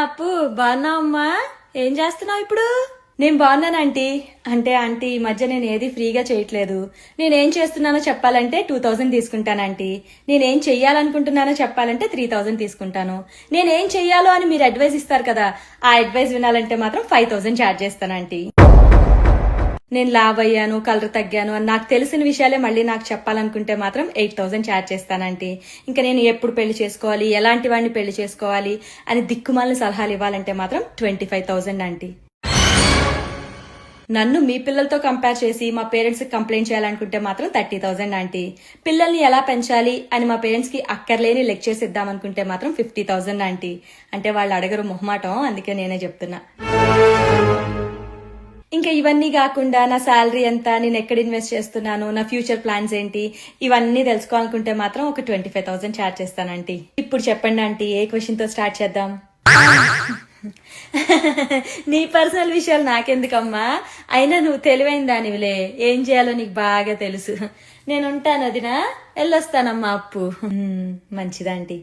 అప్పు బాగున్నావమ్మా? ఏం చేస్తున్నావు ఇప్పుడు? నేను బాగున్నాను ఆంటీ. అంటే ఆంటీ ఈ మధ్య నేను ఏది ఫ్రీగా చేయట్లేదు. నేనేం చేస్తున్నానో చెప్పాలంటే 2000 తీసుకుంటాను ఆంటీ. నేనేం చెయ్యాలనుకుంటున్నానో చెప్పాలంటే 3000 తీసుకుంటాను. నేనేం చెయ్యాలో అని మీరు అడ్వైస్ ఇస్తారు కదా, ఆ అడ్వైస్ వినాలంటే మాత్రం 5000 ఛార్జ్ చేస్తాను ఆంటీ. నేను లావ్ అయ్యాను, కలర్ తగ్గాను అని నాకు తెలిసిన విషయాలే మళ్ళీ నాకు చెప్పాలనుకుంటే మాత్రం 8000 ఛార్జ్ చేస్తానంటీ. ఇంకా నేను ఎప్పుడు పెళ్లి చేసుకోవాలి, ఎలాంటి వాడిని పెళ్లి చేసుకోవాలి అని దిక్కుమాలిన సలహాలు ఇవ్వాలంటే మాత్రం 25,000 ఆంటీ. నన్ను మీ పిల్లలతో కంపేర్ చేసి మా పేరెంట్స్ కి కంప్లైంట్ చేయాలనుకుంటే మాత్రం 30,000 ఆంటీ. పిల్లల్ని ఎలా పెంచాలి అని మా పేరెంట్స్ కి అక్కర్లేని లెక్చర్స్ ఇద్దామనుకుంటే మాత్రం 50,000 ఆంటీ. అంటే వాళ్ళు అడగరు మొహమాటం, అందుకే నేనే చెప్తున్నా. ఇంకా ఇవన్నీ కాకుండా నా శాలరీ ఎంత, నేను ఎక్కడ ఇన్వెస్ట్ చేస్తున్నాను, నా ఫ్యూచర్ ప్లాన్స్ ఏంటి, ఇవన్నీ తెలుసుకోవాలనుకుంటే మాత్రం ఒక 25,000 ఛార్జ్ చేస్తానంటీ. ఇప్పుడు చెప్పండి ఆంటీ, ఏ క్వశ్చన్ తో స్టార్ట్ చేద్దాం? నీ పర్సనల్ విషయాలు నాకెందుకమ్మా? అయినా నువ్వు తెలివైన దానివిలే, ఏం చేయాలో నీకు బాగా తెలుసు. నేను ఉంటాను వదినా, వెళ్ళొస్తానమ్మా. అప్పు మంచిదాంటీ.